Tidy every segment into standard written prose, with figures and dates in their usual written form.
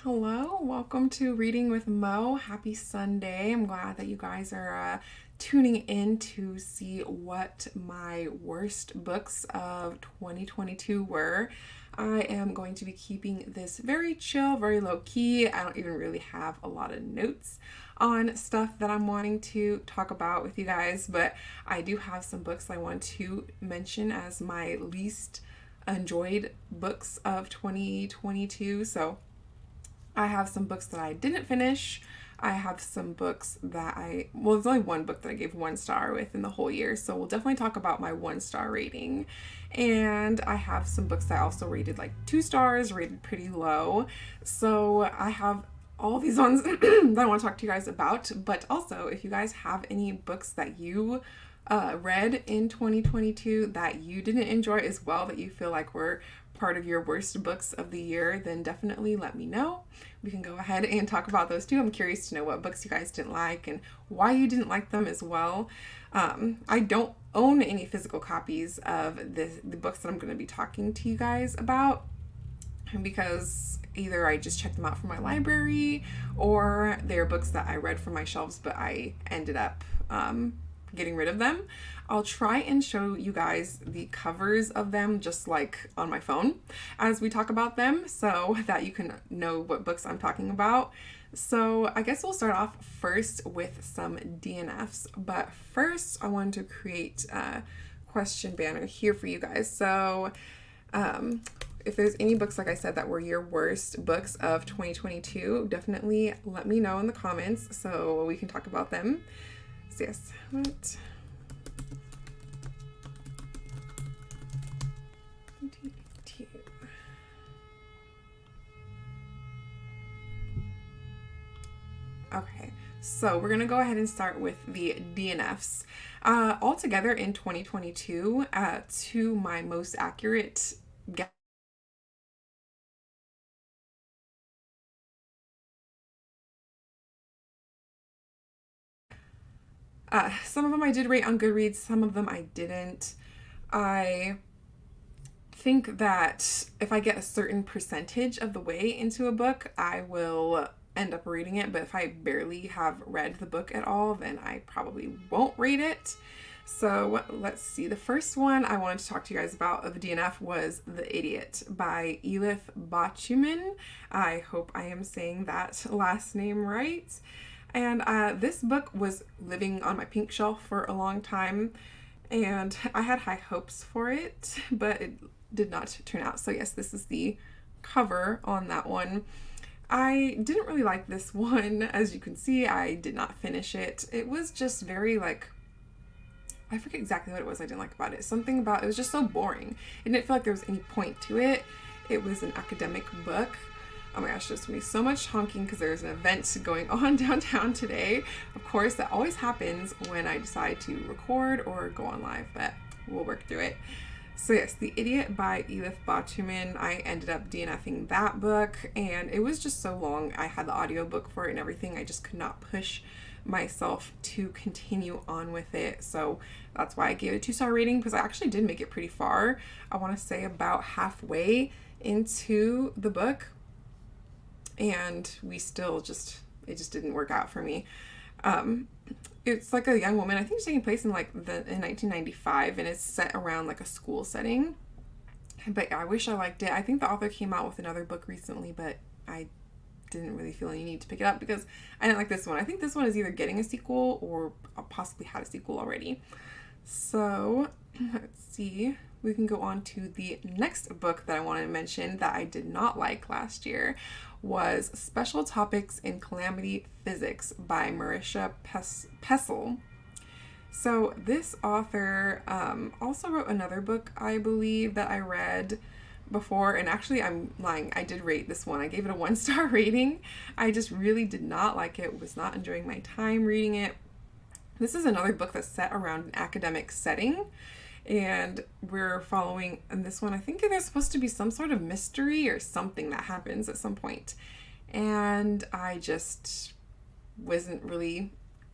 Hello, welcome to Reading with Mo. Happy Sunday. I'm glad that you guys are tuning in to see what my worst books of 2022 were. I am going to be keeping this very chill, very low key. I don't even really have a lot of notes on stuff that I'm wanting to talk about with you guys, but I do have some books I want to mention as my least enjoyed books of 2022. So I have some books that I didn't finish. I have some books that there's only one book that I gave 1 star with in the whole year. So we'll definitely talk about my 1 star rating. And I have some books that I also rated like 2 stars, rated pretty low. So I have all these ones that I want to talk to you guys about. But also, if you guys have any books that you read in 2022 that you didn't enjoy as well, that you feel like were part of your worst books of the year, then definitely let me know. We can go ahead and talk about those too. I'm curious to know what books you guys didn't like and why you didn't like them as well. I don't own any physical copies of the books that I'm going to be talking to you guys about, because either I just checked them out from my library or they're books that I read from my shelves but I ended up getting rid of them. I'll try and show you guys the covers of them just like on my phone as we talk about them so that you can know what books I'm talking about. So I guess we'll start off first with some DNFs, but first I wanted to create a question banner here for you guys. So if there's any books, like I said, that were your worst books of 2022, definitely let me know in the comments so we can talk about them. So yes, what? Okay, so we're gonna go ahead and start with the DNFs. Altogether in 2022, to my most accurate guess, some of them I did rate on Goodreads, some of them I didn't. I think that if I get a certain percentage of the way into a book, I will end up reading it, but if I barely have read the book at all, then I probably won't read it. So let's see. The first one I wanted to talk to you guys about of DNF was The Idiot by Elif Batuman. I hope I am saying that last name right. And this book was living on my pink shelf for a long time, and I had high hopes for it, but it did not turn out. So yes, this is the cover on that one. I didn't really like this one. As you can see, I did not finish it. It was just very I forget exactly what it was I didn't like about it. Something about it was just so boring. It didn't feel like there was any point to it. It was an academic book. Oh my gosh, there's gonna be so much honking because there's an event going on downtown today. Of course, that always happens when I decide to record or go on live, but we'll work through it. So yes, The Idiot by Elif Batuman. I ended up DNFing that book, and it was just so long. I had the audiobook for it and everything. I just could not push myself to continue on with it. So that's why I gave it a 2-star rating, because I actually did make it pretty far. I want to say about halfway into the book, and it just didn't work out for me. It's like a young woman. I think it's taking place in 1995, and it's set around like a school setting. But I wish I liked it. I think the author came out with another book recently, but I didn't really feel any need to pick it up because I didn't like this one. I think this one is either getting a sequel or possibly had a sequel already. So let's see. We can go on to the next book that I want to mention that I did not like last year was Special Topics in Calamity Physics by Marisha Pessl. So this author also wrote another book, I believe, that I read before, and actually I'm lying, I did rate this one. I gave it a 1-star rating. I just really did not like it, was not enjoying my time reading it. This is another book that's set around an academic setting, and we're following in this one, I think there's supposed to be some sort of mystery or something that happens at some point, and I just wasn't really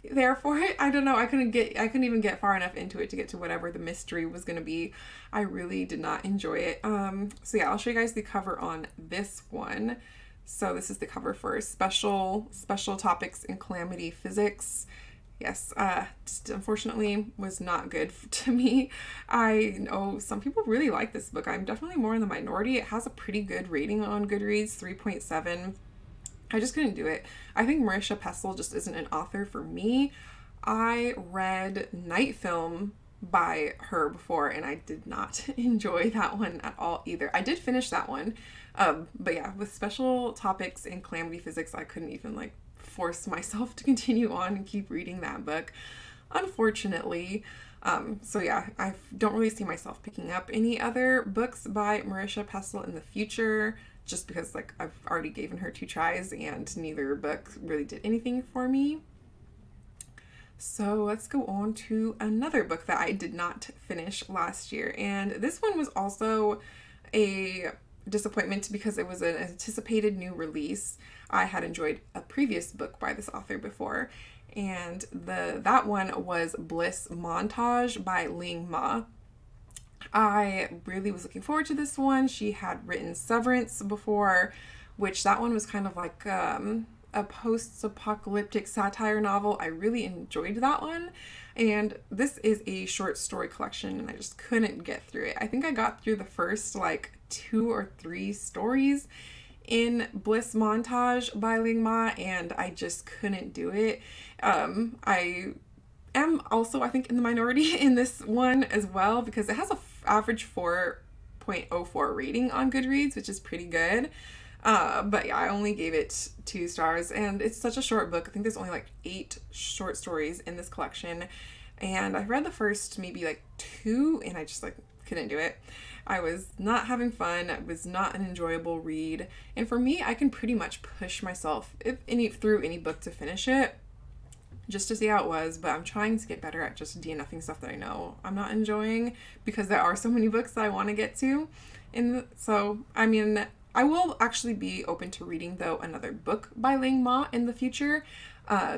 there for it. I don't know, I couldn't even get far enough into it to get to whatever the mystery was going to be. I really did not enjoy it. So yeah, I'll show you guys the cover on this one. So this is the cover for Special Topics in Calamity Physics. Yes, just unfortunately was not good to me. I know some people really like this book. I'm definitely more in the minority. It has a pretty good rating on Goodreads, 3.7. I just couldn't do it. I think Marisha Pessl just isn't an author for me. I read Night Film by her before, and I did not enjoy that one at all either. I did finish that one, but yeah, with Special Topics in Calamity Physics, I couldn't even like force myself to continue on and keep reading that book, unfortunately. So yeah, I don't really see myself picking up any other books by Marisha Pessl in the future, just because like I've already given her 2 tries and neither book really did anything for me. So let's go on to another book that I did not finish last year. And this one was also a disappointment because it was an anticipated new release. I had enjoyed a previous book by this author before, and that one was Bliss Montage by Ling Ma. I really was looking forward to this one. She had written Severance before, which that one was kind of like a post-apocalyptic satire novel. I really enjoyed that one. And this is a short story collection, and I just couldn't get through it. I think I got through the first like 2 or 3 stories in Bliss Montage by Ling Ma, and I just couldn't do it. I am also, I think, in the minority in this one as well, because it has a average 4.04 rating on Goodreads, which is pretty good. But yeah, I only gave it 2 stars, and it's such a short book. I think there's only like 8 short stories in this collection, and I read the first maybe like 2, and I just like couldn't do it. I was not having fun. It was not an enjoyable read, and for me, I can pretty much push myself through any book to finish it, just to see how it was, but I'm trying to get better at just DNFing stuff that I know I'm not enjoying, because there are so many books that I want to get to. So, I mean, I will actually be open to reading, though, another book by Ling Ma in the future.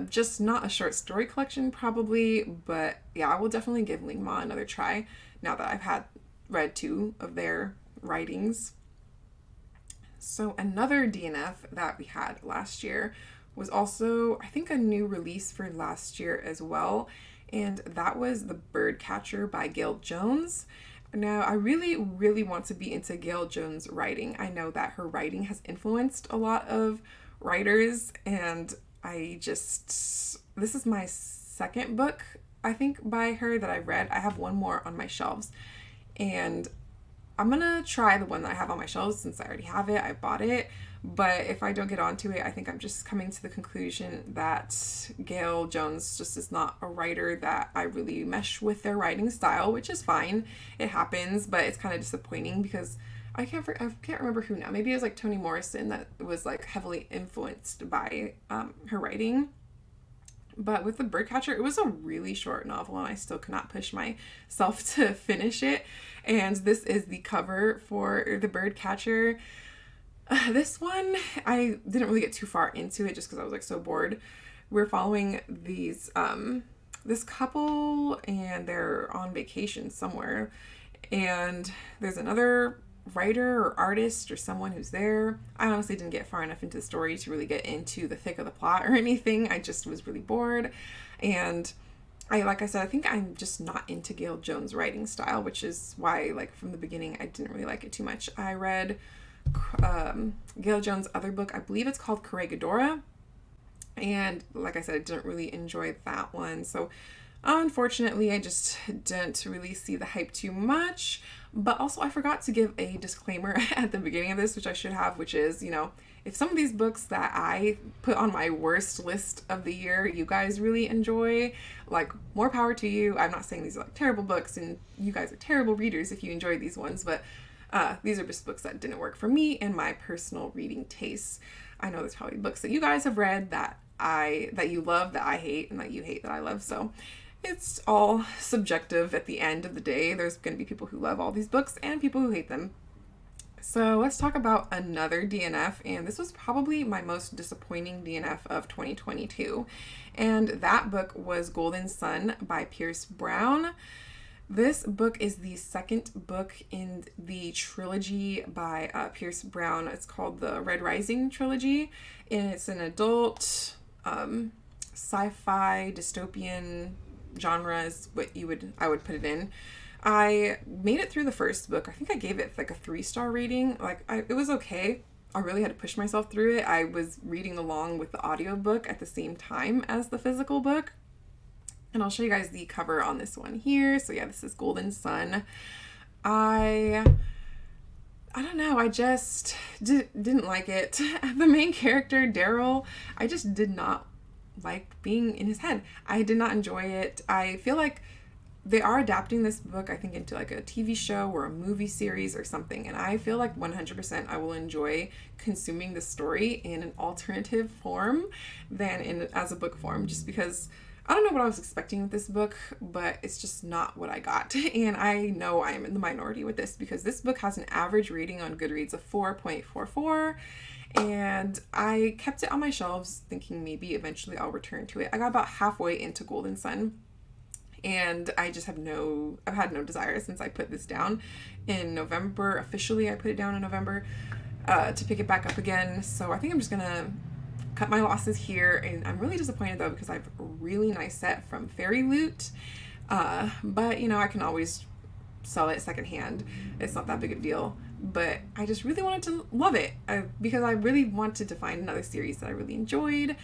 Just not a short story collection, probably, but yeah, I will definitely give Ling Ma another try now that I've read 2 of their writings. So another DNF that we had last year was also, I think, a new release for last year as well, and that was The Birdcatcher by Gail Jones. Now, I really, really want to be into Gail Jones' writing. I know that her writing has influenced a lot of writers, and this is my 2nd book, I think, by her that I've read. I have 1 more on my shelves, and I'm gonna try the one that I have on my shelves since I already have it. I bought it, but if I don't get onto it, I think I'm just coming to the conclusion that Gail Jones just is not a writer that I really mesh with their writing style, which is fine. It happens, but it's kind of disappointing because I can't remember who now. Maybe it was like Toni Morrison that was like heavily influenced by her writing. But with The Birdcatcher, it was a really short novel, and I still could not push myself to finish it. And this is the cover for The Birdcatcher. This one, I didn't really get too far into it just because I was like so bored. We're following this couple, and they're on vacation somewhere. And there's another writer or artist or someone who's there. I honestly didn't get far enough into the story to really get into the thick of the plot or anything. I just was really bored. And like I said, I think I'm just not into Gail Jones' writing style, which is why, like, from the beginning, I didn't really like it too much. I read Gail Jones' other book, I believe it's called Corregidora, and like I said, I didn't really enjoy that one. So unfortunately, I just didn't really see the hype too much. But also, I forgot to give a disclaimer at the beginning of this, which I should have, which is, if some of these books that I put on my worst list of the year, you guys really enjoy, like, more power to you. I'm not saying these are like terrible books and you guys are terrible readers if you enjoy these ones, but these are just books that didn't work for me and my personal reading tastes. I know there's probably books that you guys have read that you love, that I hate, and that you hate, that I love. So it's all subjective at the end of the day. There's going to be people who love all these books and people who hate them. So let's talk about another DNF, and this was probably my most disappointing DNF of 2022. And that book was Golden Sun by Pierce Brown. This book is the second book in the trilogy by Pierce Brown. It's called the Red Rising trilogy, and it's an adult sci-fi dystopian genre is what I would put it in. I made it through the first book. I think I gave it like a 3-star rating. It was okay. I really had to push myself through it. I was reading along with the audiobook at the same time as the physical book. And I'll show you guys the cover on this one here. So yeah, this is Golden Sun. I don't know. I just didn't like it. The main character, Daryl, I just did not like being in his head. I did not enjoy it. I feel like they are adapting this book, I think, into like a TV show or a movie series or something. And I feel like 100% I will enjoy consuming the story in an alternative form than as a book form, just because I don't know what I was expecting with this book, but it's just not what I got. And I know I am in the minority with this because this book has an average rating on Goodreads of 4.44. And I kept it on my shelves thinking maybe eventually I'll return to it. I got about halfway into Golden Sun, and I just I've had no desire since I put this down in November. Officially, I put it down in November to pick it back up again. So I think I'm just gonna cut my losses here, and I'm really disappointed though because I have a really nice set from Fairy Loot, but you know, I can always sell it secondhand. It's not that big of a deal, but I just really wanted to love it because I really wanted to find another series that I really enjoyed.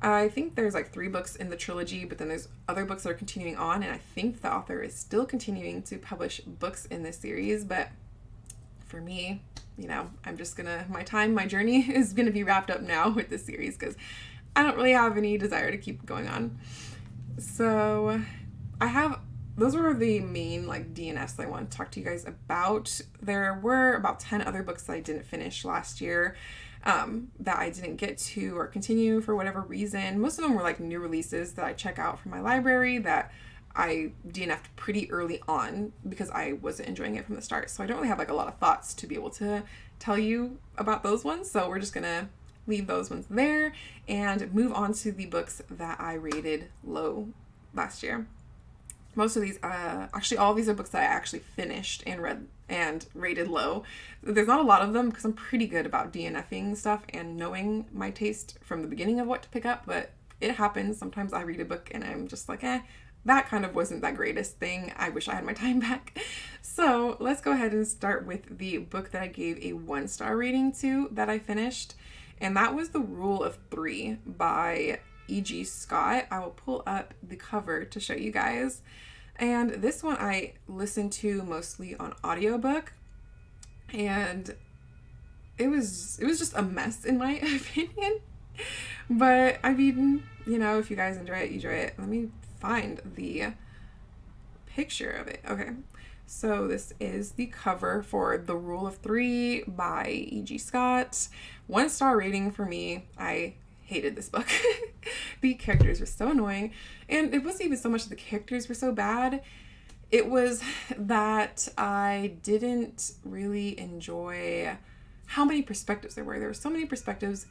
I think there's like 3 books in the trilogy, but then there's other books that are continuing on, and I think the author is still continuing to publish books in this series. But for me, you know, my journey is gonna be wrapped up now with this series because I don't really have any desire to keep going on. So those were the main like DNFs I want to talk to you guys about. There were about 10 other books that I didn't finish last year that I didn't get to or continue for whatever reason. Most of them were like new releases that I check out from my library that I DNF'd pretty early on because I wasn't enjoying it from the start. So I don't really have like a lot of thoughts to be able to tell you about those ones. So we're just gonna leave those ones there and move on to the books that I rated low last year. Most of these, actually all of these are books that I actually finished and read and rated low. There's not a lot of them because I'm pretty good about DNFing stuff and knowing my taste from the beginning of what to pick up, but it happens. Sometimes I read a book and I'm just like, that kind of wasn't that greatest thing. I wish I had my time back. So let's go ahead and start with the book that I gave a 1-star rating to that I finished. And that was The Rule of 3 by E.G. Scott. I will pull up the cover to show you guys. And this one I listened to mostly on audiobook, and it was just a mess in my opinion. But I mean, you know, if you guys enjoy it, you enjoy it. Let me find the picture of it. Okay. So this is the cover for The Rule of 3 by E.G. Scott. 1-star rating for me. I hated this book. The characters were so annoying, and it wasn't even so much that the characters were so bad. It was that I didn't really enjoy how many perspectives there were. There were so many perspectives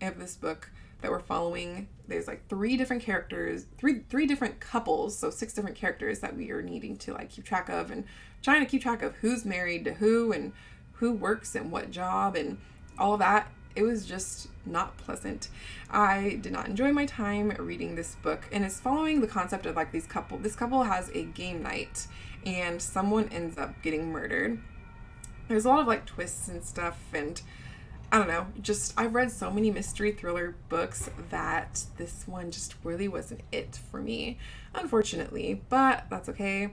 of this book that we're following. There's like 3 different characters, three different couples, so 6 different characters that we are needing to like keep track of, and trying to keep track of who's married to who and who works and what job and all of that. It was just not pleasant. I did not enjoy my time reading this book, and it's following the concept of like this couple has a game night and someone ends up getting murdered. There's a lot of like twists and stuff, and I don't know, just I've read so many mystery thriller books that this one just really wasn't it for me, unfortunately, but that's okay.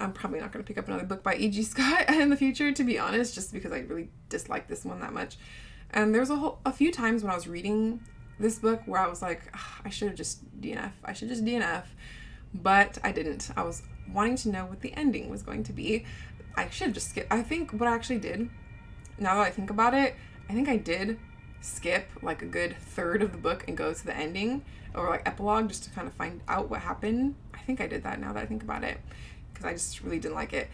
I'm probably not going to pick up another book by E.G. Scott in the future, to be honest, just because I really dislike this one that much. And there's a few times when I was reading this book where I was like, I should just DNF, but I didn't. I was wanting to know what the ending was going to be. I should have just skipped. I think what I actually did, now that I think about it, I think I did skip like a good third of the book and go to the ending or like epilogue just to kind of find out what happened. I think I did that now that I think about it, because I just really didn't like it.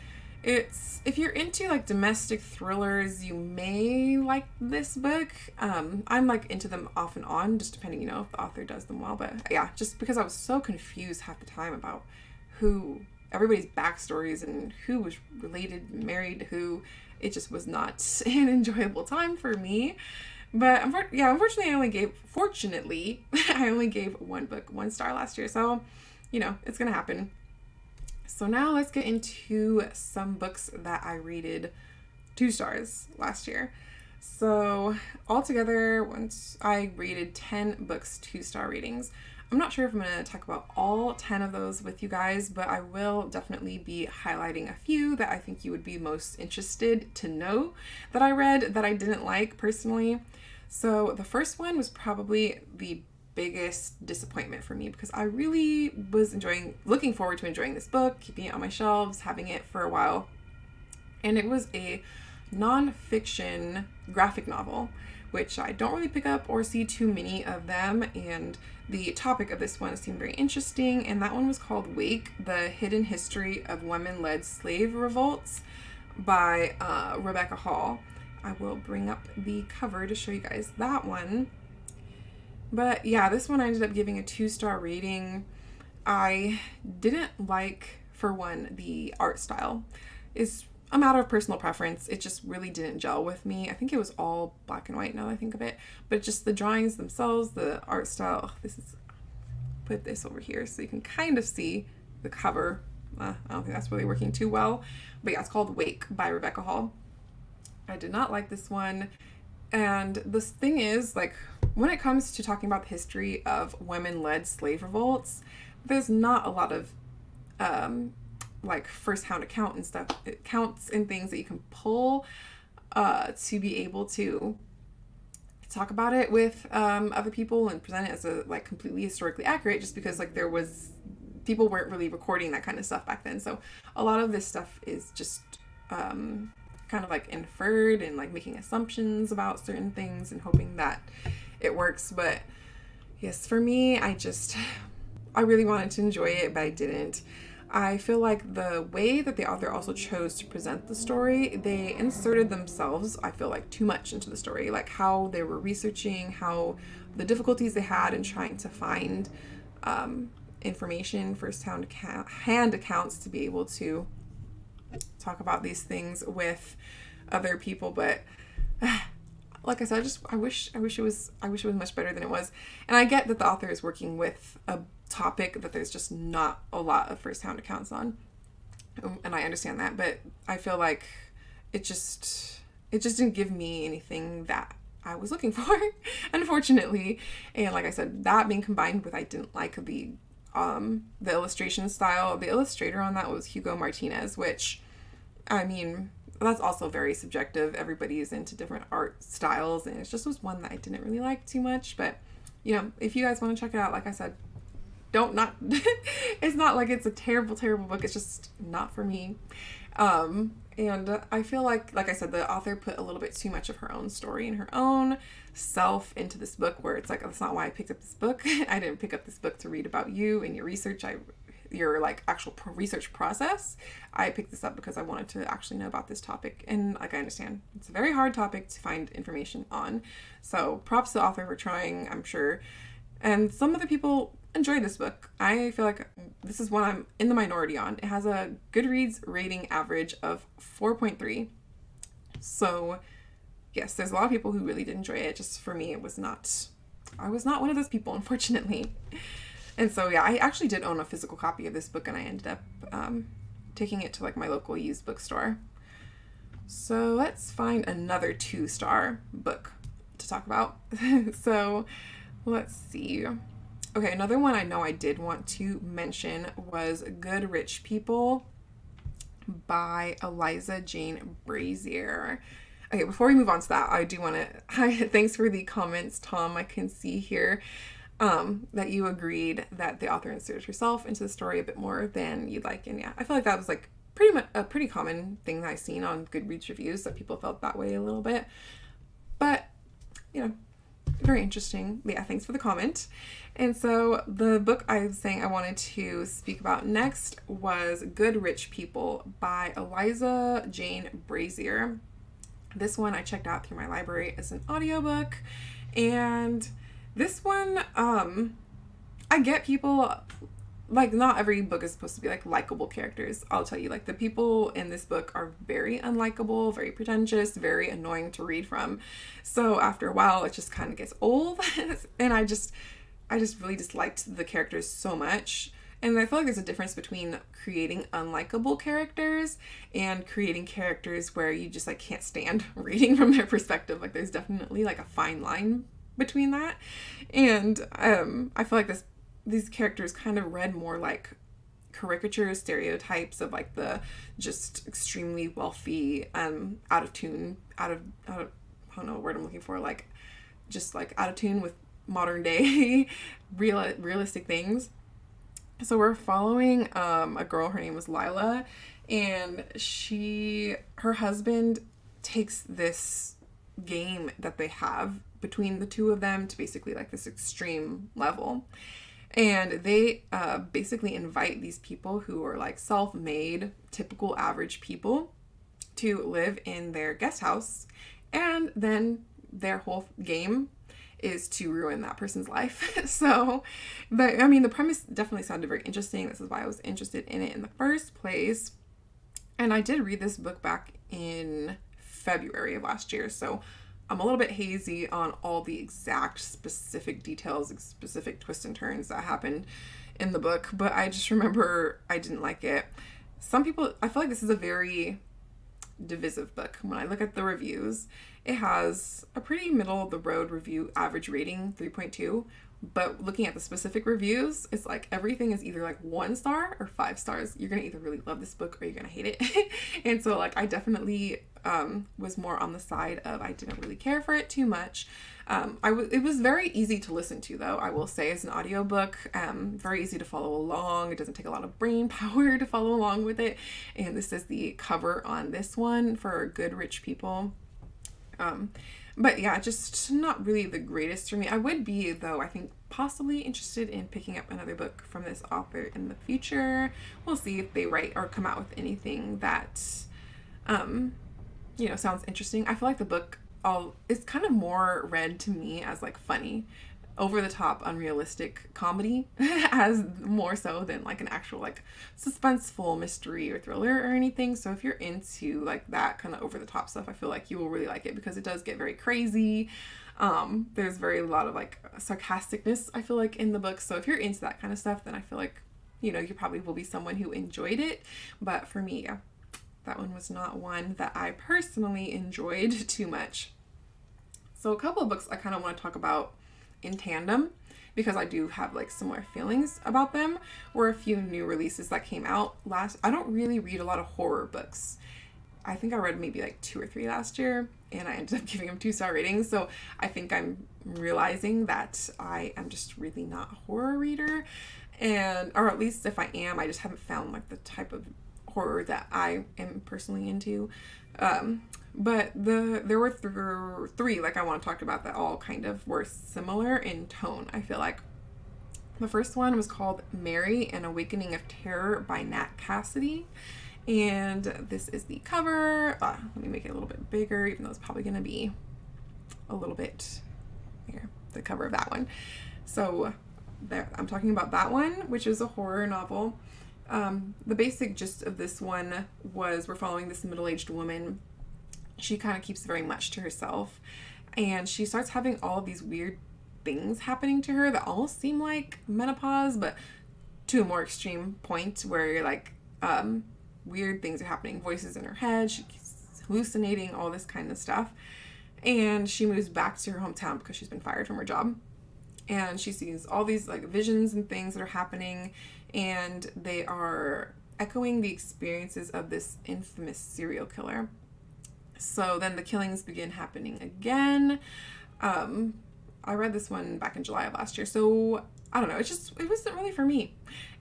If you're into like domestic thrillers, you may like this book. I'm like into them off and on, just depending, you know, if the author does them well. But yeah, just because I was so confused half the time about who everybody's backstories and who was related, married to who. It just was not an enjoyable time for me. But fortunately, I only gave one book 1 star last year. So, it's going to happen. So now let's get into some books that I rated 2 stars last year. So altogether, once I rated 10 books 2-star ratings. I'm not sure if I'm going to talk about all 10 of those with you guys, but I will definitely be highlighting a few that I think you would be most interested to know that I read that I didn't like personally. So the first one was probably the biggest disappointment for me because I really was looking forward to enjoying this book, keeping it on my shelves, having it for a while. And it was a nonfiction graphic novel, which I don't really pick up or see too many of them. And the topic of this one seemed very interesting. And that one was called Wake, The Hidden History of Women-Led Slave Revolts by Rebecca Hall. I will bring up the cover to show you guys that one. But yeah, this one I ended up giving a 2-star rating. I didn't like, for one, the art style. It's a matter of personal preference. It just really didn't gel with me. I think it was all black and white now that I think of it. But just the drawings themselves, the art style. Put this over here so you can kind of see the cover. I don't think that's really working too well. But yeah, it's called Wake by Rebecca Hall. I did not like this one. And this thing is, when it comes to talking about the history of women-led slave revolts, there's not a lot of first-hand accounts and things that you can pull to be able to talk about it with other people and present it as a completely historically accurate, just because people weren't really recording that kind of stuff back then. So a lot of this stuff is just kind of inferred and making assumptions about certain things and hoping that it works. But yes, for me, I really wanted to enjoy it, but I didn't. I feel like the way that the author also chose to present the story, they inserted themselves, I feel too much into the story, how they were researching, how the difficulties they had in trying to find information, first-hand accounts to be able to talk about these things with other people. But like I said, I wish it was much better than it was. And I get that the author is working with a topic that there's just not a lot of first-hand accounts on, and I understand that, but I feel like it just didn't give me anything that I was looking for, unfortunately. And like I said, that being combined with I didn't like the illustration style. The illustrator on that was Hugo Martinez, which, I mean, that's also very subjective. Everybody is into different art styles, and it just was one that I didn't really like too much. But if you guys want to check it out, like I said, it's not like it's a terrible book. It's just not for me. And I feel like I said, the author put a little bit too much of her own story and her own self into this book, where it's that's not why I picked up this book. I didn't pick up this book to read about you and your research. Your actual research process. I picked this up because I wanted to actually know about this topic. And I understand it's a very hard topic to find information on. So props to the author for trying, I'm sure. And some other people enjoyed this book. I feel like this is one I'm in the minority on. It has a Goodreads rating average of 4.3. So yes, there's a lot of people who really did enjoy it. Just for me, I was not one of those people, unfortunately. And so yeah, I actually did own a physical copy of this book, and I ended up taking it to my local used bookstore. So let's find another 2-star book to talk about. So let's see. Okay, another one I know I did want to mention was Good Rich People by Eliza Jane Brazier. Okay, before we move on to that, I do want to, thanks for the comments, Tom. I can see here that you agreed that the author inserted herself into the story a bit more than you'd like. And yeah, I feel like that was pretty much a pretty common thing that I've seen on Goodreads reviews, that people felt that way a little bit. But, very interesting. Yeah, thanks for the comment. And so the book I was saying I wanted to speak about next was Good Rich People by Eliza Jane Brazier. This one I checked out through my library as an audiobook, and this one, I get people like, not every book is supposed to be like likable characters. I'll tell you, like, the people in this book are very unlikable, very pretentious, very annoying to read from. So after a while, it just kind of gets old. And I just really disliked the characters so much. And I feel like there's a difference between creating unlikable characters and creating characters where you just like can't stand reading from their perspective. Like, there's definitely like a fine line between that. And I feel like these characters kind of read more like caricature stereotypes of like the just extremely wealthy, out of I don't know what word I'm looking for, like just like out of tune with modern day realistic things. So we're following a girl, her name was Lila, and her husband takes this game that they have between the two of them to basically like this extreme level. And they basically invite these people who are like self-made, typical average people to live in their guest house. And then their whole game is to ruin that person's life. So, the premise definitely sounded very interesting. This is why I was interested in it in the first place. And I did read this book back in February of last year. So I'm a little bit hazy on all the exact specific details, specific twists and turns that happened in the book. But I just remember I didn't like it. I feel like this is a very divisive book. When I look at the reviews, it has a pretty middle of the road review average rating, 3.2, but looking at the specific reviews, it's like everything is either like 1 star or 5 stars. You're gonna either really love this book or you're gonna hate it. And so like I definitely was more on the side of I didn't really care for it too much. It was very easy to listen to, though, I will say, as an audiobook. Very easy to follow along. It doesn't take a lot of brain power to follow along with it. And this is the cover on this one for Good Rich People. But yeah, just not really the greatest for me. I would be, though, I think possibly interested in picking up another book from this author in the future. We'll see if they write or come out with anything that, sounds interesting. I feel like the book it's kind of more read to me as like funny, over the top, unrealistic comedy, as more so than like an actual like suspenseful mystery or thriller or anything. So if you're into like that kind of over the top stuff, I feel like you will really like it because it does get very crazy. There's a lot of like sarcasticness, I feel like, in the book. So if you're into that kind of stuff, then I feel like, you probably will be someone who enjoyed it. But for me, yeah, that one was not one that I personally enjoyed too much. So a couple of books I kind of want to talk about in tandem, because I do have like similar feelings about them, were a few new releases that came out I don't really read a lot of horror books. I think I read maybe like 2 or 3 last year, and I ended up giving them 2-star ratings. So I think I'm realizing that I am just really not a horror reader, or at least if I am, I just haven't found like the type of horror that I am personally into. But there were 3 like I want to talk about that all kind of were similar in tone, I feel like. The first one was called Mary, An Awakening of Terror by Nat Cassidy. And this is the cover. Let me make it a little bit bigger, even though it's probably going to be a little bit here, the cover of that one. So there, I'm talking about that one, which is a horror novel. The basic gist of this one was we're following this middle-aged woman. She kind of keeps very much to herself, and she starts having all of these weird things happening to her that almost seem like menopause, but to a more extreme point where you're like, weird things are happening, voices in her head, she's hallucinating, all this kind of stuff. And she moves back to her hometown because she's been fired from her job. And she sees all these like visions and things that are happening, and they are echoing the experiences of this infamous serial killer. So then the killings begin happening again. I read this one back in July of last year, so I don't know, it wasn't really for me.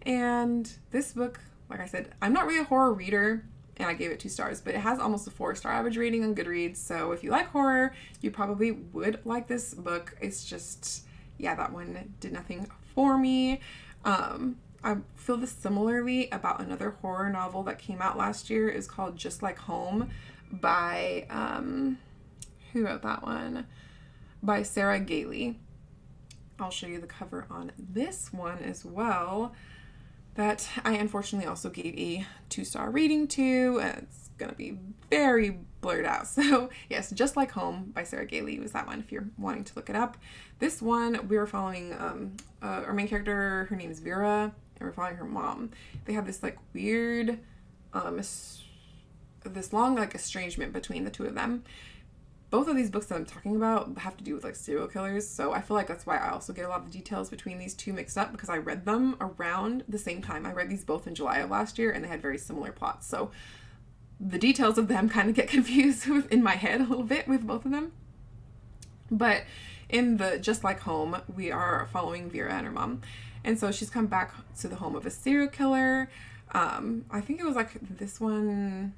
And this book, like I said, I'm not really a horror reader, and I gave it 2 stars, but it has almost a 4-star average rating on Goodreads, so if you like horror, you probably would like this book. It's just, yeah, that one did nothing for me. I feel this similarly about another horror novel that came out last year. It's called Just Like Home by, who wrote that one? By Sarah Gailey. I'll show you the cover on this one as well. that I unfortunately also gave a 2-star rating to. It's gonna be very blurred out. So yes, Just Like Home by Sarah Gailey was that one if you're wanting to look it up. This one we were following our main character, her name is Vera, and we're following her mom. They have this like weird this long like estrangement between the two of them. Both of these books that I'm talking about have to do with like serial killers, so I feel like that's why I also get a lot of the details between these two mixed up, because I read them around the same time. I read these both in July of last year and they had very similar plots, so the details of them kind of get confused in my head a little bit with both of them. But in the Just Like Home, we are following Vera and her mom, and so she's come back to the home of a serial killer. I think it was like this one,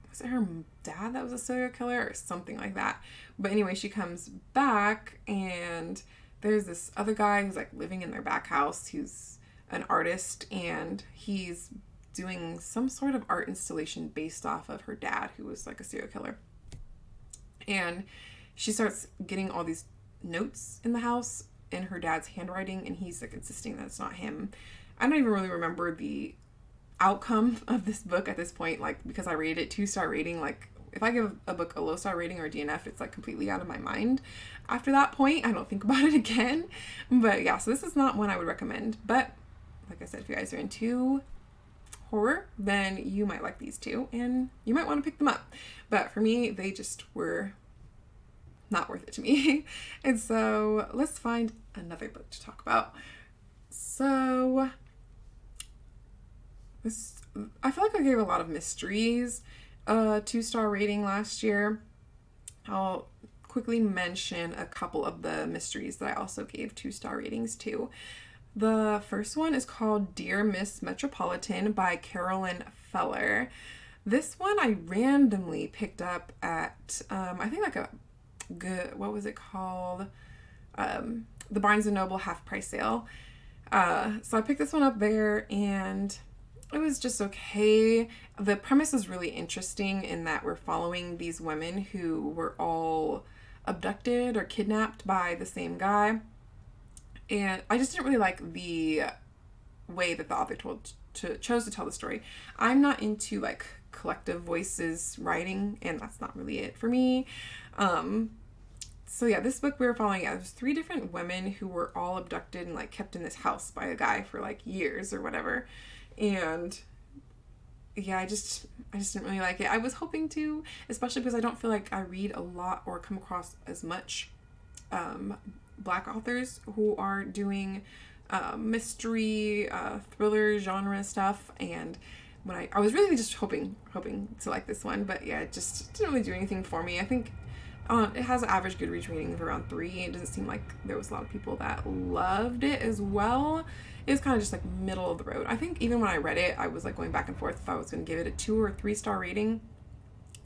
was it her dad that was a serial killer or something like that? But anyway, she comes back and there's this other guy who's like living in their back house who's an artist, and he's doing some sort of art installation based off of her dad, who was like a serial killer. And she starts getting all these notes in the house in her dad's handwriting, and he's like insisting that it's not him. I don't even really remember the outcome of this book at this point, like, because I rated it 2-star rating. Like, if I give a book a low star rating or a DNF, it's like completely out of my mind. After that point, I don't think about it again. But yeah, so this is not one I would recommend. But like I said, if you guys are into horror, then you might like these two and you might want to pick them up. But for me, they just were not worth it to me. And so let's find another book to talk about. So I feel like I gave a lot of mysteries a 2-star rating last year. I'll quickly mention a couple of the mysteries that I also gave 2-star ratings to. The first one is called Dear Miss Metropolitan by Carolyn Feller. This one I randomly picked up at, I think like a good, what was it called? The Barnes & Noble half price sale. So I picked this one up there and it was just okay. The premise is really interesting in that we're following these women who were all abducted or kidnapped by the same guy. And I just didn't really like the way that the author chose to tell the story. I'm not into like collective voices writing, and that's not really it for me. So yeah, this book we were following, there's 3 different women who were all abducted and like kept in this house by a guy for like years or whatever. And yeah, I just didn't really like it. I was hoping to, especially because I don't feel like I read a lot or come across as much Black authors who are doing mystery, thriller genre stuff. And when I was really just hoping to like this one, but yeah, it just didn't really do anything for me. I think it has an average Goodreads rating of around 3. It doesn't seem like there was a lot of people that loved it as well. It was kind of just like middle of the road. I think even when I read it, I was like going back and forth if I was going to give it a 2 or 3-star rating,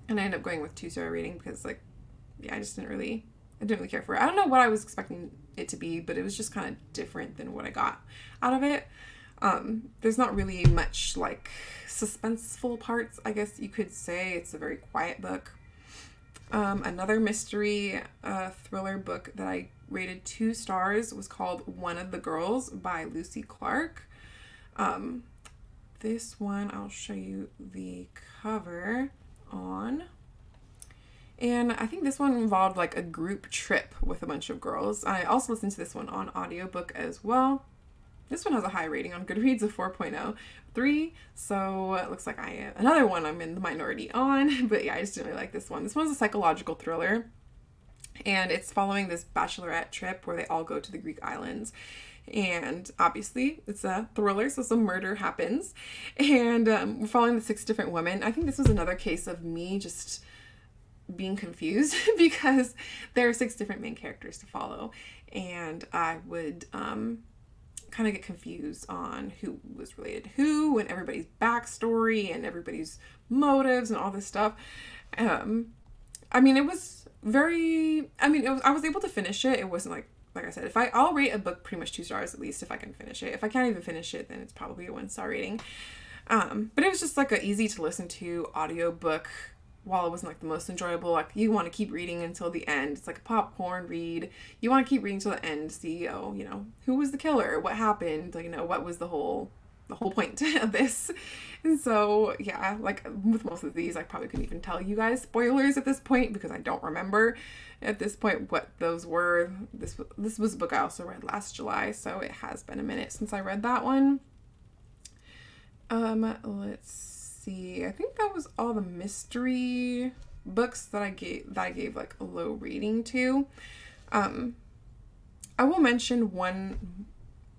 and I ended up going with 2-star rating because like, yeah, I didn't really care for it. I don't know what I was expecting it to be, but it was just kind of different than what I got out of it. There's not really much like suspenseful parts, I guess you could say. It's a very quiet book. Another mystery thriller book that I rated 2 stars was called One of the Girls by Lucy Clark. This one, I'll show you the cover on. And I think this one involved like a group trip with a bunch of girls. I also listened to this one on audiobook as well. This one has a high rating on Goodreads of 4.03, so it looks like another one I'm in the minority on, but yeah, I just didn't really like this one. This one's a psychological thriller, and it's following this bachelorette trip where they all go to the Greek islands, and obviously it's a thriller, so some murder happens, and we're following the 6 different women. I think this was another case of me just being confused because there are 6 different main characters to follow, and I would kind of get confused on who was related to who and everybody's backstory and everybody's motives and all this stuff. I mean, it was very, I was able to finish it. It wasn't like I said, I'll rate a book pretty much 2 stars at least if I can finish it. If I can't even finish it, then it's probably a 1-star rating. But it was just like a easy to listen to audiobook. While it wasn't like the most enjoyable, like you want to keep reading until the end. It's like a popcorn read. You want to keep reading till the end to see, who was the killer? What happened? Like, what was the whole the whole point of this. And so, yeah, like with most of these, I probably couldn't even tell you guys spoilers at this point because I don't remember at this point what those were. This was a book I also read last July, so it has been a minute since I read that one. Let's see. I think that was all the mystery books that I gave like a low rating to. I will mention one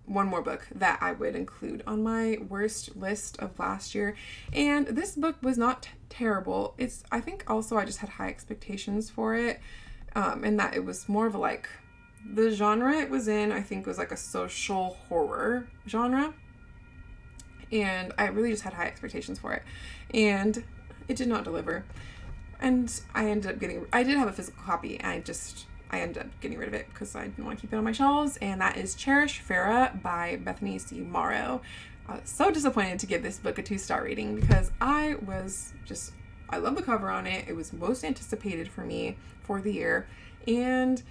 more book that I would include on my worst list of last year. And this book was not terrible. I think also I just had high expectations for it. And that it was more of a like, the genre it was in, I think was like a social horror genre. And I really just had high expectations for it. And it did not deliver. And I did have a physical copy, and I ended up getting rid of it because I didn't want to keep it on my shelves, and that is Cherish Farah by Bethany C. Morrow. I was so disappointed to give this book a 2-star rating because I love the cover on it. It was most anticipated for me for the year, and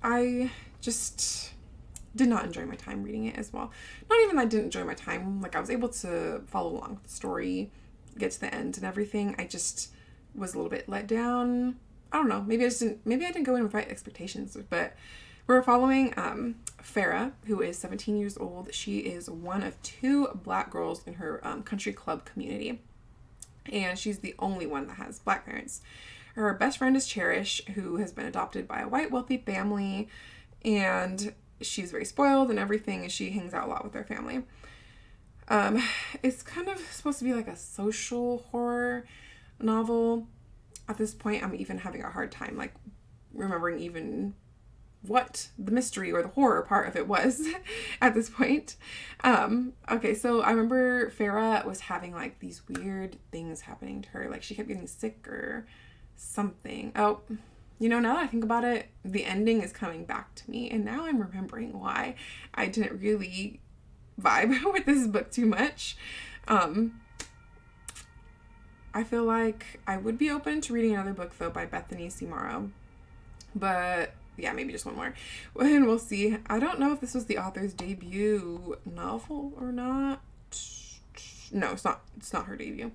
I just did not enjoy my time reading it as well. Not even that I didn't enjoy my time, like I was able to follow along with the story, get to the end and everything. I just was a little bit let down. I don't know, maybe I didn't go in with right expectations, but we're following Farah, who is 17 years old. She is one of 2 Black girls in her country club community, and she's the only one that has Black parents. Her best friend is Cherish, who has been adopted by a white wealthy family, and she's very spoiled and everything, and she hangs out a lot with their family. It's kind of supposed to be like a social horror novel. At this point, I'm even having a hard time like remembering even what the mystery or the horror part of it was at this point. Okay, so I remember Farah was having like these weird things happening to her. Like she kept getting sick or something. Oh, now that I think about it, the ending is coming back to me, and now I'm remembering why I didn't really vibe with this book too much. I feel like I would be open to reading another book, though, by Bethany C. Morrow. But, yeah, maybe just one more. And we'll see. I don't know if this was the author's debut novel or not. No, it's not. It's not her debut.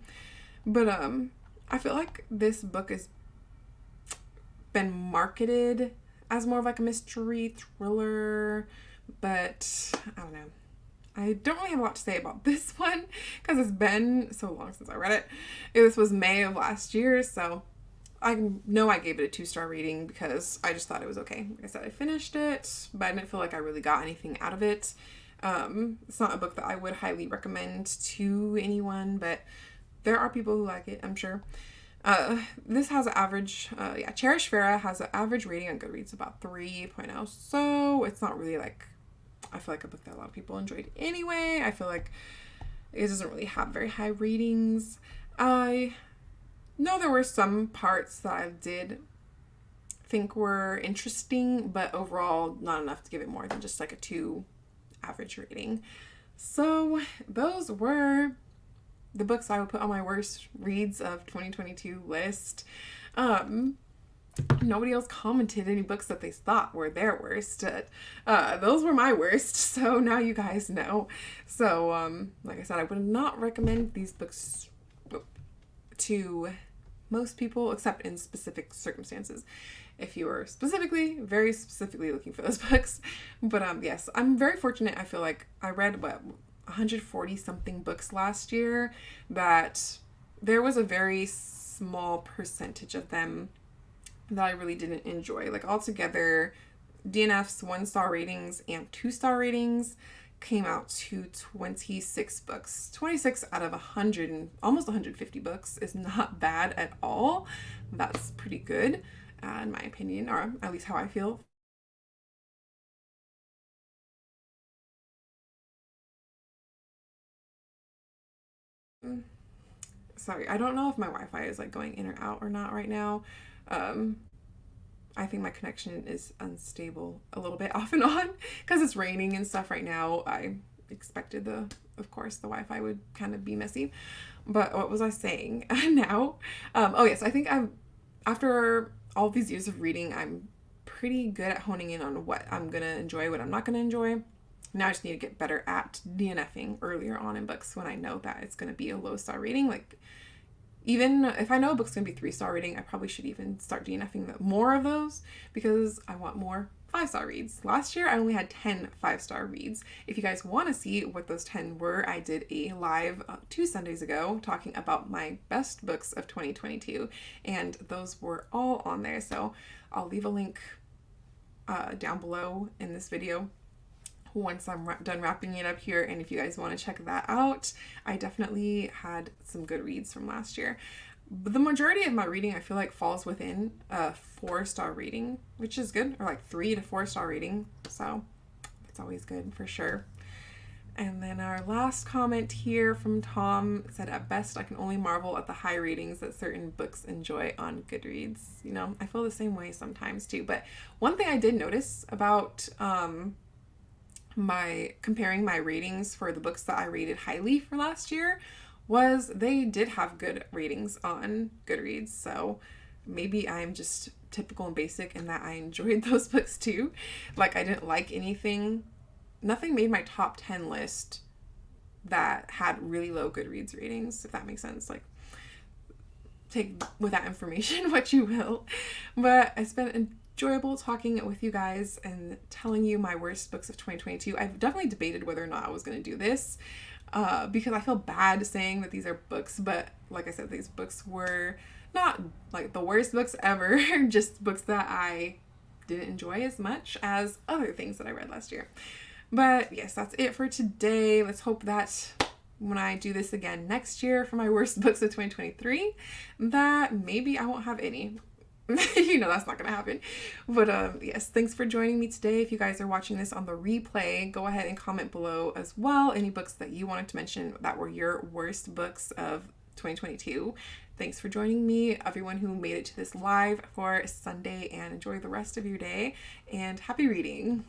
But, I feel like this book has been marketed as more of like a mystery thriller. But, I don't know. I don't really have a lot to say about this one because it's been so long since I read it. This was May of last year, so I know I gave it a 2-star rating because I just thought it was okay. Like I said, I finished it, but I didn't feel like I really got anything out of it. It's not a book that I would highly recommend to anyone, but there are people who like it, I'm sure. This has an average, Cherish Farah has an average rating on Goodreads about 3.0, so it's not really like, I feel like a book that a lot of people enjoyed anyway. I feel like it doesn't really have very high ratings. I know there were some parts that I did think were interesting, but overall not enough to give it more than just like a 2 average rating. So those were the books I would put on my worst reads of 2022 list. Nobody else commented any books that they thought were their worst. Those were my worst, so now you guys know. So, like I said, I would not recommend these books to most people, except in specific circumstances. If you are very specifically looking for those books. But, yes, I'm very fortunate. I feel like I read, 140 something books last year, that there was a very small percentage of them that I really didn't enjoy. Like altogether, DNFs 1-star ratings and 2-star ratings came out to 26 books. 26 out of 100 and almost 150 books is not bad at all. That's pretty good, in my opinion, or at least how I feel. Sorry, I don't know if my Wi-Fi is like going in or out or not right now. I think my connection is unstable a little bit off and on because it's raining and stuff right now. I expected of course, the Wi-Fi would kind of be messy. But what was I saying now? Oh yes, I think after all these years of reading, I'm pretty good at honing in on what I'm gonna enjoy, what I'm not gonna enjoy. Now I just need to get better at DNFing earlier on in books when I know that it's going to be a low star rating. Like, even if I know a book's going to be 3-star rating, I probably should even start DNFing more of those because I want more 5-star reads. Last year, I only had 10 5-star reads. If you guys want to see what those 10 were, I did a live 2 Sundays ago talking about my best books of 2022, and those were all on there. So I'll leave a link down below in this video once I'm done wrapping it up here, and if you guys want to check that out. I definitely had some good reads from last year. But the majority of my reading I feel like falls within a 4-star rating, which is good, or like 3 to 4-star rating, so it's always good for sure. And then our last comment here from Tom said, at best I can only marvel at the high ratings that certain books enjoy on Goodreads. You know, I feel the same way sometimes too. But one thing I did notice about comparing my ratings for the books that I rated highly for last year was they did have good ratings on Goodreads. So maybe I'm just typical and basic in that I enjoyed those books too. Like, I didn't like anything. Nothing made my top 10 list that had really low Goodreads ratings, if that makes sense. Like, take with that information what you will. But it's been enjoyable talking with you guys and telling you my worst books of 2022. I've definitely debated whether or not I was going to do this because I feel bad saying that these are books, but like I said, these books were not like the worst books ever, just books that I didn't enjoy as much as other things that I read last year. But yes, that's it for today. Let's hope that when I do this again next year for my worst books of 2023, that maybe I won't have any. You know that's not gonna happen. But yes, thanks for joining me today. If you guys are watching this on the replay, go ahead and comment below as well any books that you wanted to mention that were your worst books of 2022. Thanks for joining me, everyone who made it to this live for Sunday, and enjoy the rest of your day and happy reading.